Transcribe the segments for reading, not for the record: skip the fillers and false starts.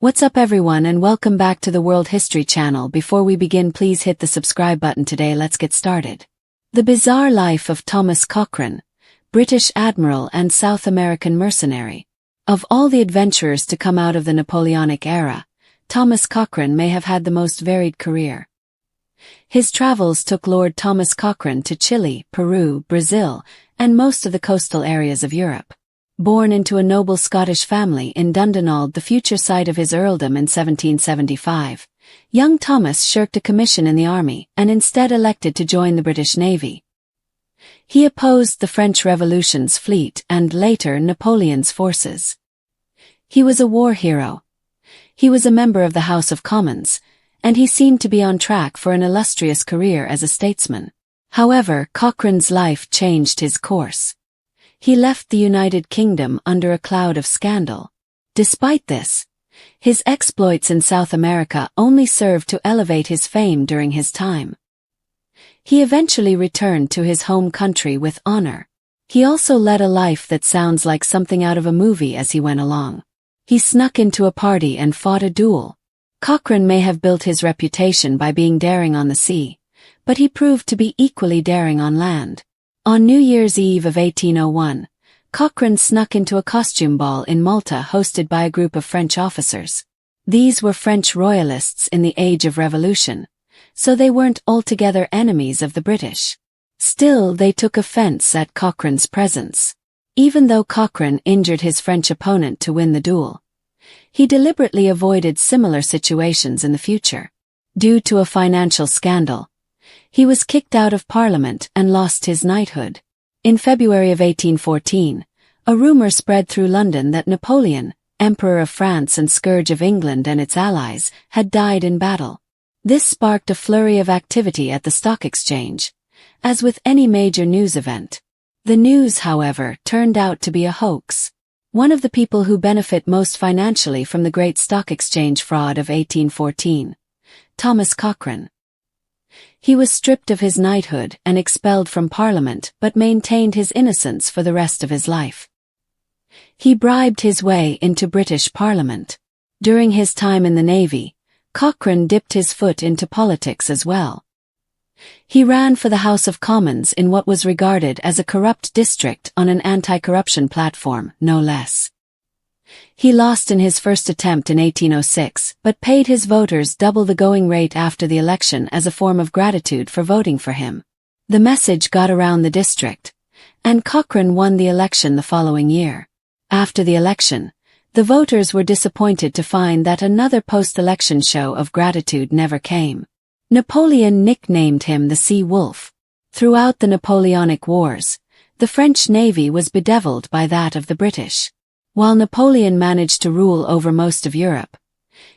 What's up everyone and welcome back to the World History Channel. Before we begin, please hit the subscribe button today. Let's get started. The bizarre life of Thomas Cochrane, British Admiral and South American mercenary. Of all the adventurers to come out of the Napoleonic era, Thomas Cochrane may have had the most varied career. His travels took Lord Thomas Cochrane to Chile, Peru, Brazil, and most of the coastal areas of Europe. Born into a noble Scottish family in Dundonald, the future site of his earldom in 1775, young Thomas shirked a commission in the army and instead elected to join the British Navy. He opposed the French Revolution's fleet and later Napoleon's forces. He was a war hero. He was a member of the House of Commons, and he seemed to be on track for an illustrious career as a statesman. However, Cochrane's life changed his course. He left the United Kingdom under a cloud of scandal. Despite this, his exploits in South America only served to elevate his fame during his time. He eventually returned to his home country with honor. He also led a life that sounds like something out of a movie as he went along. He snuck into a party and fought a duel. Cochrane may have built his reputation by being daring on the sea, but he proved to be equally daring on land. On New Year's Eve of 1801, Cochrane snuck into a costume ball in Malta hosted by a group of French officers. These were French royalists in the age of revolution, so they weren't altogether enemies of the British. Still, they took offense at Cochrane's presence. Even though Cochrane injured his French opponent to win the duel, he deliberately avoided similar situations in the future. Due to a financial scandal, he was kicked out of Parliament and lost his knighthood. In February of 1814, a rumor spread through London that Napoleon, Emperor of France and scourge of England and its allies, had died in battle. This sparked a flurry of activity at the stock exchange, as with any major news event. The news, however, turned out to be a hoax. One of the people who benefit most financially from the great stock exchange fraud of 1814, Thomas Cochrane. He was stripped of his knighthood and expelled from Parliament but maintained his innocence for the rest of his life. He bribed his way into British Parliament. During his time in the Navy, Cochrane dipped his foot into politics as well. He ran for the House of Commons in what was regarded as a corrupt district on an anti-corruption platform, no less. He lost in his first attempt in 1806, but paid his voters double the going rate after the election as a form of gratitude for voting for him. The message got around the district, and Cochrane won the election the following year. After the election, the voters were disappointed to find that another post-election show of gratitude never came. Napoleon nicknamed him the Sea Wolf. Throughout the Napoleonic Wars, the French Navy was bedeviled by that of the British. While Napoleon managed to rule over most of Europe,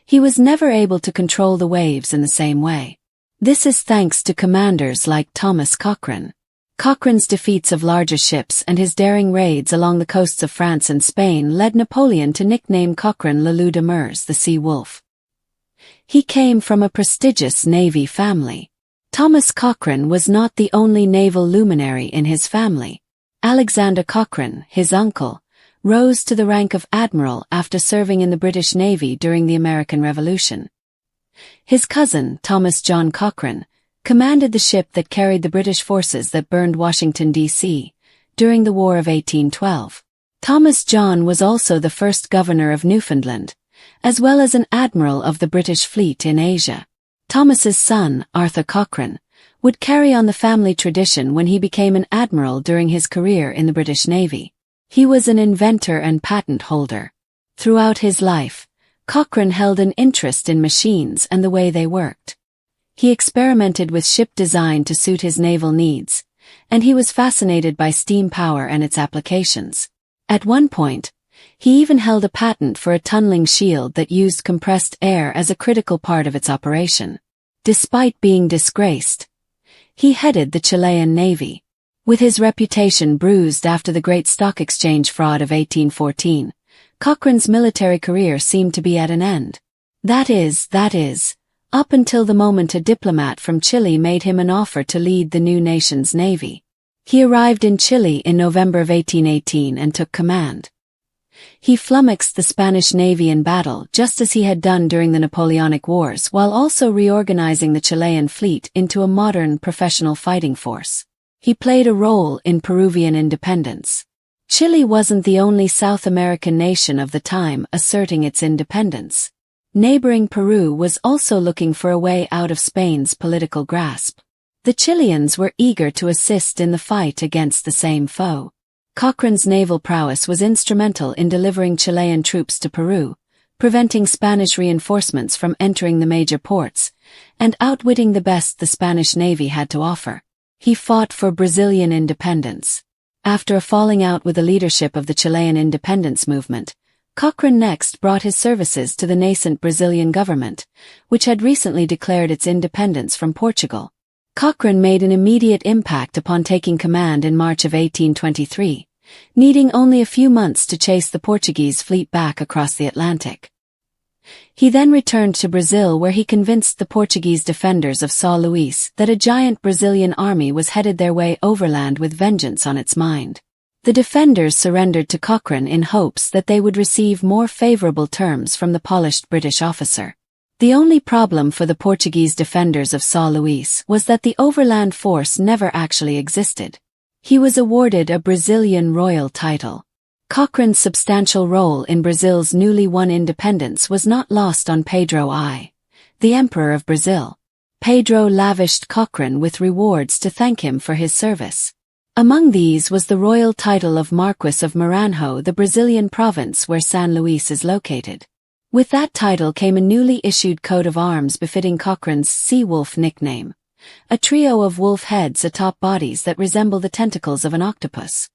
he was never able to control the waves in the same way. This is thanks to commanders like Thomas Cochrane. Cochrane's defeats of larger ships and his daring raids along the coasts of France and Spain led Napoleon to nickname Cochrane Le Loup de Mers, the Sea Wolf. He came from a prestigious Navy family. Thomas Cochrane was not the only naval luminary in his family. Alexander Cochrane, his uncle, rose to the rank of Admiral after serving in the British Navy during the American Revolution. His cousin, Thomas John Cochrane, commanded the ship that carried the British forces that burned Washington, D.C., during the War of 1812. Thomas John was also the first governor of Newfoundland, as well as an admiral of the British fleet in Asia. Thomas's son, Arthur Cochrane, would carry on the family tradition when he became an admiral during his career in the British Navy. He was an inventor and patent holder. Throughout his life, Cochrane held an interest in machines and the way they worked. He experimented with ship design to suit his naval needs, and he was fascinated by steam power and its applications. At one point, he even held a patent for a tunneling shield that used compressed air as a critical part of its operation. Despite being disgraced, he headed the Chilean Navy. With his reputation bruised after the great stock exchange fraud of 1814, Cochrane's military career seemed to be at an end. That is, up until the moment a diplomat from Chile made him an offer to lead the new nation's navy. He arrived in Chile in November of 1818 and took command. He flummoxed the Spanish Navy in battle just as he had done during the Napoleonic Wars, while also reorganizing the Chilean fleet into a modern professional fighting force. He played a role in Peruvian independence. Chile wasn't the only South American nation of the time asserting its independence. Neighboring Peru was also looking for a way out of Spain's political grasp. The Chileans were eager to assist in the fight against the same foe. Cochrane's naval prowess was instrumental in delivering Chilean troops to Peru, preventing Spanish reinforcements from entering the major ports, and outwitting the best the Spanish Navy had to offer. He fought for Brazilian independence. After a falling out with the leadership of the Chilean independence movement, Cochrane next brought his services to the nascent Brazilian government, which had recently declared its independence from Portugal. Cochrane made an immediate impact upon taking command in March of 1823, needing only a few months to chase the Portuguese fleet back across the Atlantic. He then returned to Brazil, where he convinced the Portuguese defenders of São Luís that a giant Brazilian army was headed their way overland with vengeance on its mind. The defenders surrendered to Cochrane in hopes that they would receive more favorable terms from the polished British officer. The only problem for the Portuguese defenders of São Luís was that the overland force never actually existed. He was awarded a Brazilian royal title. Cochrane's substantial role in Brazil's newly won independence was not lost on Pedro I, the Emperor of Brazil. Pedro lavished Cochrane with rewards to thank him for his service. Among these was the royal title of Marquis of Maranhão, the Brazilian province where San Luis is located. With that title came a newly issued coat of arms befitting Cochrane's Sea Wolf nickname, a trio of wolf heads atop bodies that resemble the tentacles of an octopus.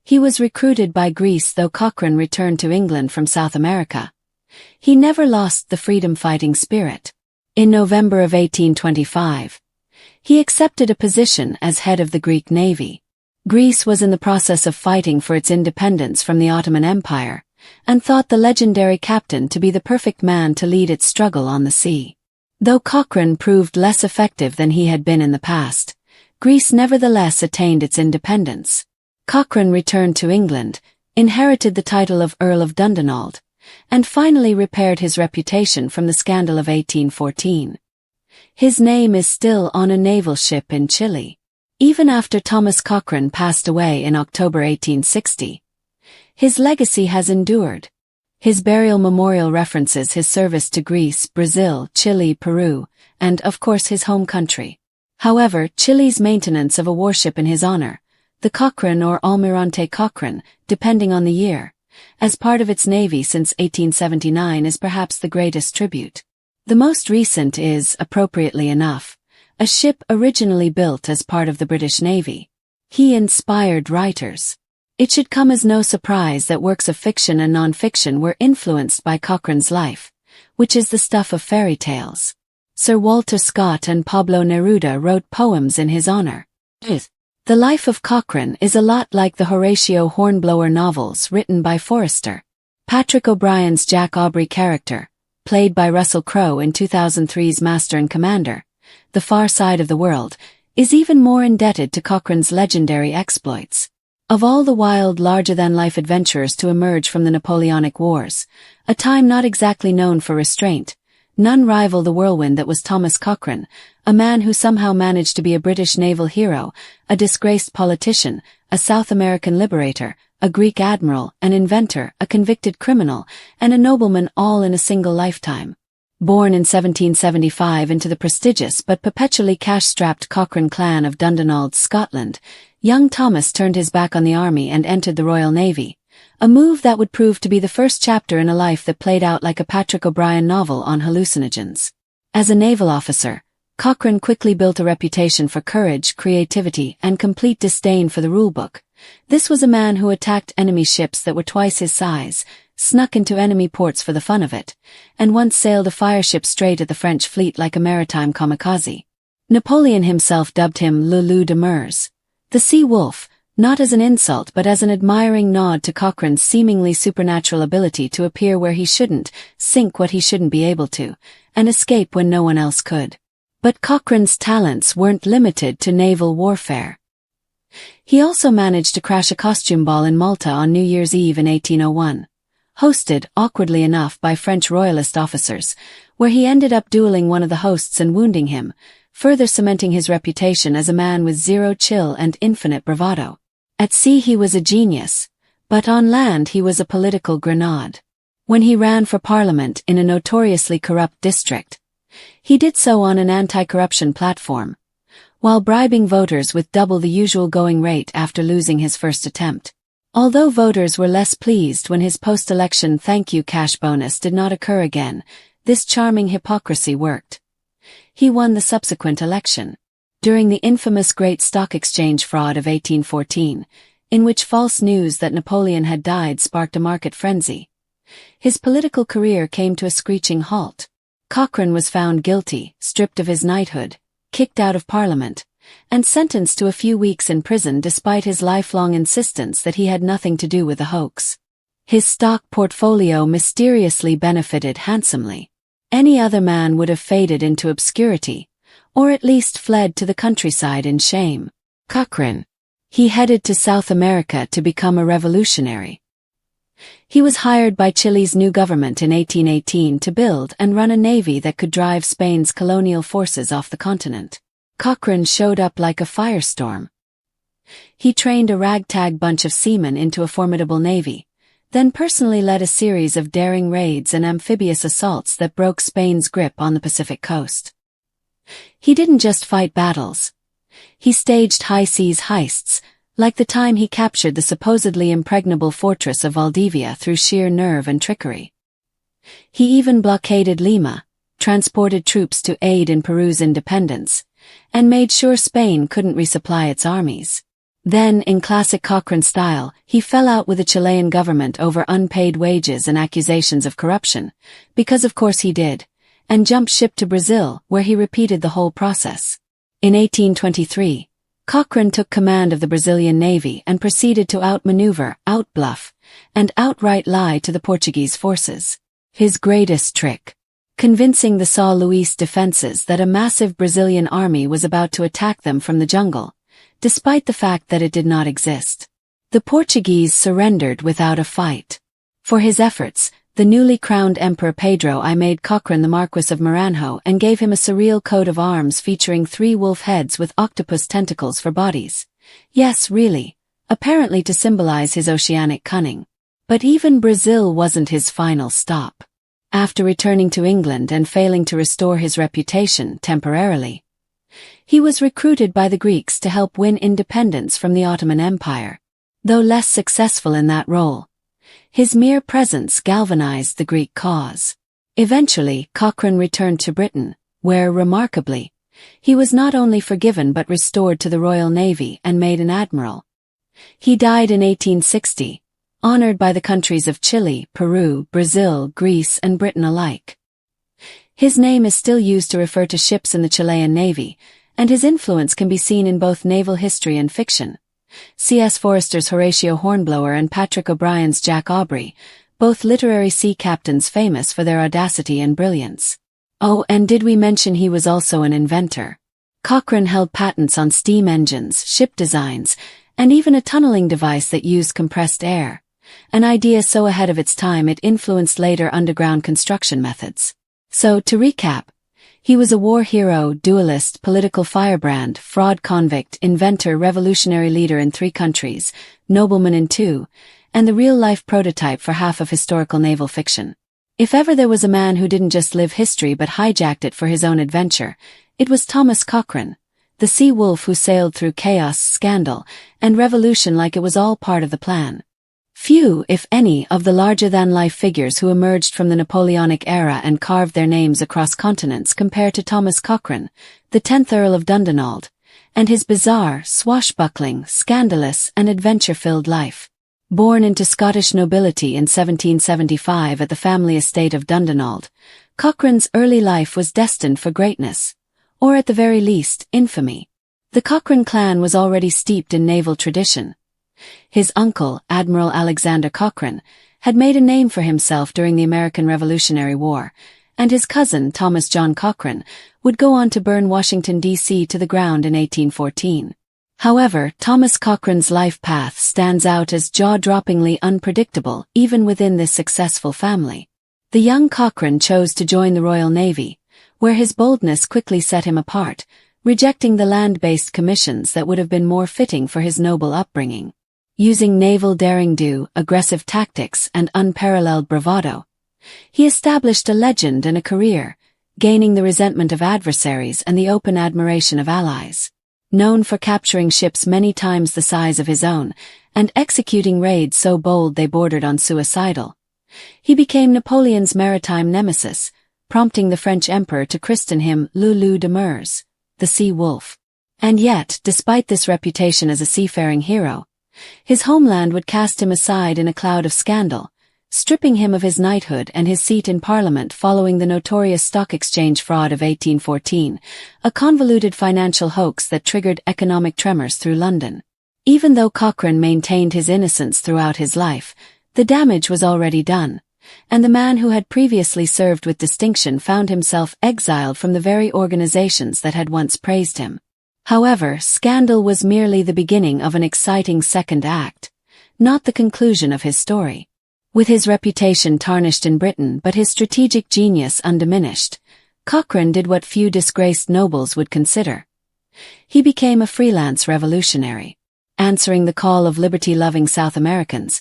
He was recruited by Greece, though Cochrane returned to England from South America. He never lost the freedom-fighting spirit. In November of 1825, he accepted a position as head of the Greek Navy. Greece was in the process of fighting for its independence from the Ottoman Empire, and thought the legendary captain to be the perfect man to lead its struggle on the sea. Though Cochrane proved less effective than he had been in the past, Greece nevertheless attained its independence. Cochrane returned to England, inherited the title of Earl of Dundonald, and finally repaired his reputation from the scandal of 1814. His name is still on a naval ship in Chile. Even after Thomas Cochrane passed away in October 1860, his legacy has endured. His burial memorial references his service to Greece, Brazil, Chile, Peru, and, of course, his home country. However, Chile's maintenance of a warship in his honor, the Cochrane or Almirante Cochrane, depending on the year, as part of its navy since 1879 is perhaps the greatest tribute. The most recent is, appropriately enough, a ship originally built as part of the British Navy. He inspired writers. It should come as no surprise that works of fiction and non-fiction were influenced by Cochrane's life, which is the stuff of fairy tales. Sir Walter Scott and Pablo Neruda wrote poems in his honor. The life of Cochrane is a lot like the Horatio Hornblower novels written by Forrester. Patrick O'Brien's Jack Aubrey character, played by Russell Crowe in 2003's Master and Commander, The Far Side of the World, is even more indebted to Cochrane's legendary exploits. Of all the wild, larger-than-life adventurers to emerge from the Napoleonic Wars, a time not exactly known for restraint, none rival the whirlwind that was Thomas Cochrane, a man who somehow managed to be a British naval hero, a disgraced politician, a South American liberator, a Greek admiral, an inventor, a convicted criminal, and a nobleman all in a single lifetime. Born in 1775 into the prestigious but perpetually cash-strapped Cochrane clan of Dundonald, Scotland, young Thomas turned his back on the army and entered the Royal Navy, a move that would prove to be the first chapter in a life that played out like a Patrick O'Brian novel on hallucinogens. As a naval officer, Cochrane quickly built a reputation for courage, creativity, and complete disdain for the rulebook. This was a man who attacked enemy ships that were twice his size, snuck into enemy ports for the fun of it, and once sailed a fireship straight at the French fleet like a maritime kamikaze. Napoleon himself dubbed him Le Loup de Mers, the Sea Wolf, not as an insult but as an admiring nod to Cochrane's seemingly supernatural ability to appear where he shouldn't, sink what he shouldn't be able to, and escape when no one else could. But Cochrane's talents weren't limited to naval warfare. He also managed to crash a costume ball in Malta on New Year's Eve in 1801, hosted, awkwardly enough, by French royalist officers, where he ended up dueling one of the hosts and wounding him, further cementing his reputation as a man with zero chill and infinite bravado. At sea he was a genius, but on land he was a political grenade. When he ran for parliament in a notoriously corrupt district, he did so on an anti-corruption platform, while bribing voters with double the usual going rate after losing his first attempt. Although voters were less pleased when his post-election thank you cash bonus did not occur again, this charming hypocrisy worked. He won the subsequent election. During the infamous Great Stock Exchange fraud of 1814, in which false news that Napoleon had died sparked a market frenzy, his political career came to a screeching halt. Cochrane was found guilty, stripped of his knighthood, kicked out of Parliament, and sentenced to a few weeks in prison despite his lifelong insistence that he had nothing to do with the hoax. His stock portfolio mysteriously benefited handsomely. Any other man would have faded into obscurity, or at least fled to the countryside in shame. Cochrane. He headed to South America to become a revolutionary. He was hired by Chile's new government in 1818 to build and run a navy that could drive Spain's colonial forces off the continent. Cochrane showed up like a firestorm. He trained a ragtag bunch of seamen into a formidable navy, then personally led a series of daring raids and amphibious assaults that broke Spain's grip on the Pacific coast. He didn't just fight battles. He staged high-seas heists, like the time he captured the supposedly impregnable fortress of Valdivia through sheer nerve and trickery. He even blockaded Lima, transported troops to aid in Peru's independence, and made sure Spain couldn't resupply its armies. Then, in classic Cochrane style, he fell out with the Chilean government over unpaid wages and accusations of corruption, because of course he did, and jumped ship to Brazil, where he repeated the whole process. In 1823, Cochrane took command of the Brazilian Navy and proceeded to outmaneuver, outbluff, and outright lie to the Portuguese forces. His greatest trick: convincing the São Luís defenses that a massive Brazilian army was about to attack them from the jungle, despite the fact that it did not exist. The Portuguese surrendered without a fight. For his efforts, the newly crowned Emperor Pedro I made Cochrane the Marquis of Maranhão and gave him a surreal coat of arms featuring 3 wolf heads with octopus tentacles for bodies. Yes, really, apparently to symbolize his oceanic cunning. But even Brazil wasn't his final stop. After returning to England and failing to restore his reputation temporarily, he was recruited by the Greeks to help win independence from the Ottoman Empire. Though less successful in that role, his mere presence galvanized the Greek cause. Eventually, Cochrane returned to Britain, where, remarkably, he was not only forgiven but restored to the Royal Navy and made an admiral. He died in 1860, honored by the countries of Chile, Peru, Brazil, Greece, and Britain alike. His name is still used to refer to ships in the Chilean Navy, and his influence can be seen in both naval history and fiction. C.S. Forester's Horatio Hornblower and Patrick O'Brien's Jack Aubrey, both literary sea captains famous for their audacity and brilliance. Oh, and did we mention he was also an inventor? Cochrane held patents on steam engines, ship designs, and even a tunneling device that used compressed air, an idea so ahead of its time it influenced later underground construction methods. So, to recap, he was a war hero, duelist, political firebrand, fraud convict, inventor, revolutionary leader in 3 countries, nobleman in 2, and the real-life prototype for half of historical naval fiction. If ever there was a man who didn't just live history but hijacked it for his own adventure, it was Thomas Cochrane, the sea wolf who sailed through chaos, scandal, and revolution like it was all part of the plan. Few, if any, of the larger-than-life figures who emerged from the Napoleonic era and carved their names across continents compare to Thomas Cochrane, the 10th Earl of Dundonald, and his bizarre, swashbuckling, scandalous, and adventure-filled life. Born into Scottish nobility in 1775 at the family estate of Dundonald, Cochrane's early life was destined for greatness, or at the very least, infamy. The Cochrane clan was already steeped in naval tradition. His uncle, Admiral Alexander Cochrane, had made a name for himself during the American Revolutionary War, and his cousin, Thomas John Cochrane, would go on to burn Washington, D.C. to the ground in 1814. However, Thomas Cochrane's life path stands out as jaw-droppingly unpredictable even within this successful family. The young Cochrane chose to join the Royal Navy, where his boldness quickly set him apart, rejecting the land-based commissions that would have been more fitting for his noble upbringing. Using naval daring-do, aggressive tactics, and unparalleled bravado, he established a legend and a career, gaining the resentment of adversaries and the open admiration of allies. Known for capturing ships many times the size of his own, and executing raids so bold they bordered on suicidal, he became Napoleon's maritime nemesis, prompting the French emperor to christen him Loup de Mers, the Sea Wolf. And yet, despite this reputation as a seafaring hero, his homeland would cast him aside in a cloud of scandal, stripping him of his knighthood and his seat in Parliament following the notorious stock exchange fraud of 1814, a convoluted financial hoax that triggered economic tremors through London. Even though Cochrane maintained his innocence throughout his life, the damage was already done, and the man who had previously served with distinction found himself exiled from the very organizations that had once praised him. However, scandal was merely the beginning of an exciting second act, not the conclusion of his story. With his reputation tarnished in Britain but his strategic genius undiminished, Cochrane did what few disgraced nobles would consider. He became a freelance revolutionary. Answering the call of liberty-loving South Americans,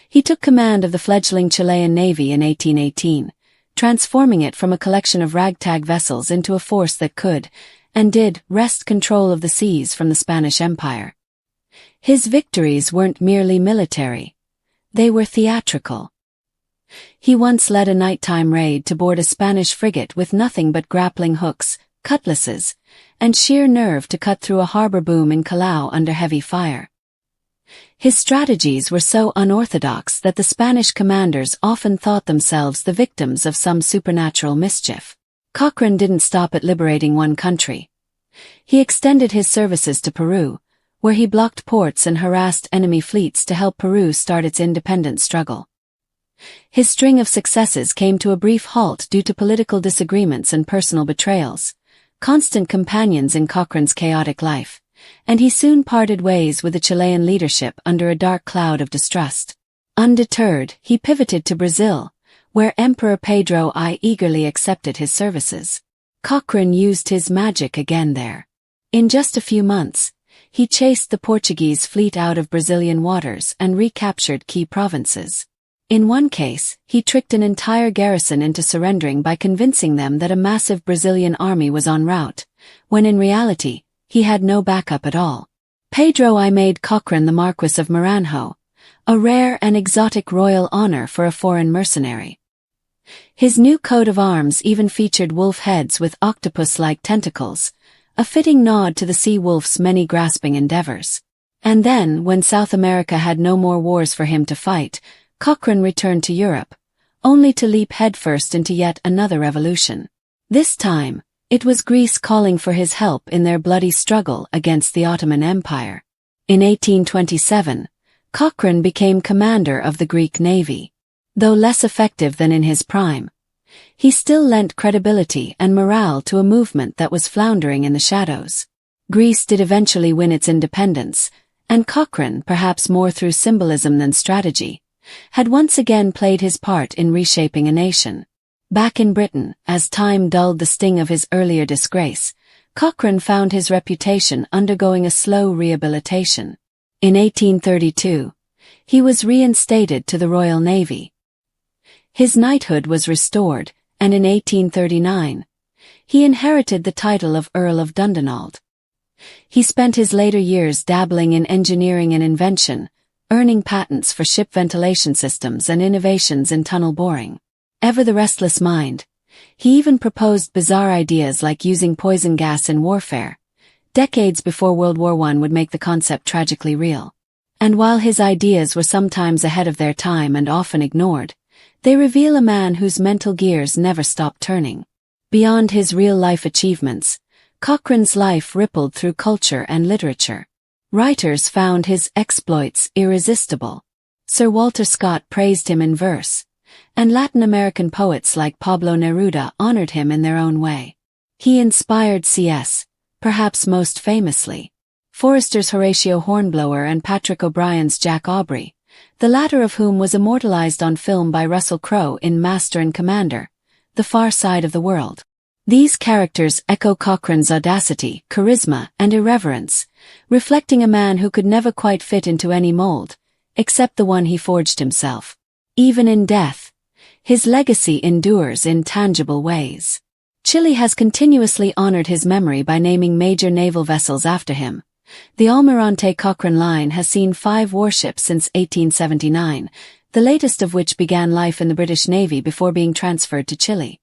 he took command of the fledgling Chilean Navy in 1818, transforming it from a collection of ragtag vessels into a force that could, and did, wrest control of the seas from the Spanish Empire. His victories weren't merely military. They were theatrical. He once led a nighttime raid to board a Spanish frigate with nothing but grappling hooks, cutlasses, and sheer nerve to cut through a harbor boom in Callao under heavy fire. His strategies were so unorthodox that the Spanish commanders often thought themselves the victims of some supernatural mischief. Cochrane didn't stop at liberating one country. He extended his services to Peru, where he blocked ports and harassed enemy fleets to help Peru start its independence struggle. His string of successes came to a brief halt due to political disagreements and personal betrayals, constant companions in Cochrane's chaotic life, and he soon parted ways with the Chilean leadership under a dark cloud of distrust. Undeterred, he pivoted to Brazil, where Emperor Pedro I eagerly accepted his services. Cochrane used his magic again there. In just a few months, he chased the Portuguese fleet out of Brazilian waters and recaptured key provinces. In one case, he tricked an entire garrison into surrendering by convincing them that a massive Brazilian army was en route, when in reality, he had no backup at all. Pedro I made Cochrane the Marquis of Maranhão, a rare and exotic royal honor for a foreign mercenary. His new coat of arms even featured wolf heads with octopus-like tentacles, a fitting nod to the sea wolf's many grasping endeavors. And then, when South America had no more wars for him to fight, Cochrane returned to Europe, only to leap headfirst into yet another revolution. This time, it was Greece calling for his help in their bloody struggle against the Ottoman Empire. In 1827, Cochrane became commander of the Greek Navy. Though less effective than in his prime, he still lent credibility and morale to a movement that was floundering in the shadows. Greece did eventually win its independence, and Cochrane, perhaps more through symbolism than strategy, had once again played his part in reshaping a nation. Back in Britain, as time dulled the sting of his earlier disgrace, Cochrane found his reputation undergoing a slow rehabilitation. In 1832, he was reinstated to the Royal Navy. His knighthood was restored, and in 1839, he inherited the title of Earl of Dundonald. He spent his later years dabbling in engineering and invention, earning patents for ship ventilation systems and innovations in tunnel boring. Ever the restless mind, he even proposed bizarre ideas like using poison gas in warfare, decades before World War I would make the concept tragically real. And while his ideas were sometimes ahead of their time and often ignored, they reveal a man whose mental gears never stopped turning. Beyond his real-life achievements, Cochrane's life rippled through culture and literature. Writers found his exploits irresistible. Sir Walter Scott praised him in verse, and Latin American poets like Pablo Neruda honored him in their own way. He inspired C.S., perhaps most famously. Forrester's Horatio Hornblower and Patrick O'Brien's Jack Aubrey, the latter of whom was immortalized on film by Russell Crowe in Master and Commander, The Far Side of the World. These characters echo Cochrane's audacity, charisma, and irreverence, reflecting a man who could never quite fit into any mold, except the one he forged himself. Even in death, his legacy endures in tangible ways. Chile has continuously honored his memory by naming major naval vessels after him. The Almirante Cochrane line has seen 5 warships since 1879, the latest of which began life in the British Navy before being transferred to Chile.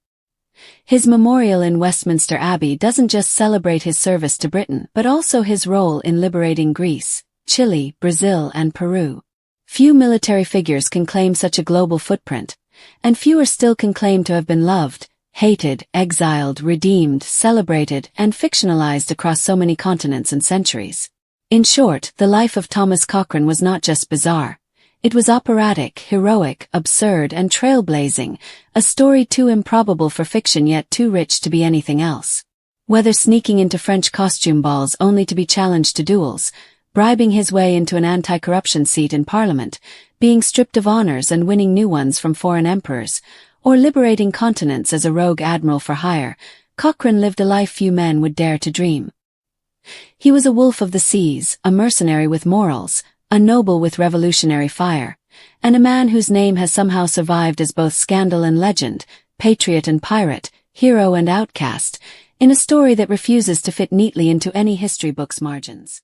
His memorial in Westminster Abbey doesn't just celebrate his service to Britain but also his role in liberating Greece, Chile, Brazil, and Peru. Few military figures can claim such a global footprint, and fewer still can claim to have been loved, hated, exiled, redeemed, celebrated, and fictionalized across so many continents and centuries. In short, the life of Thomas Cochrane was not just bizarre. It was operatic, heroic, absurd, and trailblazing, a story too improbable for fiction yet too rich to be anything else. Whether sneaking into French costume balls only to be challenged to duels, bribing his way into an anti-corruption seat in Parliament, being stripped of honors and winning new ones from foreign emperors, or liberating continents as a rogue admiral for hire, Cochrane lived a life few men would dare to dream. He was a wolf of the seas, a mercenary with morals, a noble with revolutionary fire, and a man whose name has somehow survived as both scandal and legend, patriot and pirate, hero and outcast, in a story that refuses to fit neatly into any history book's margins.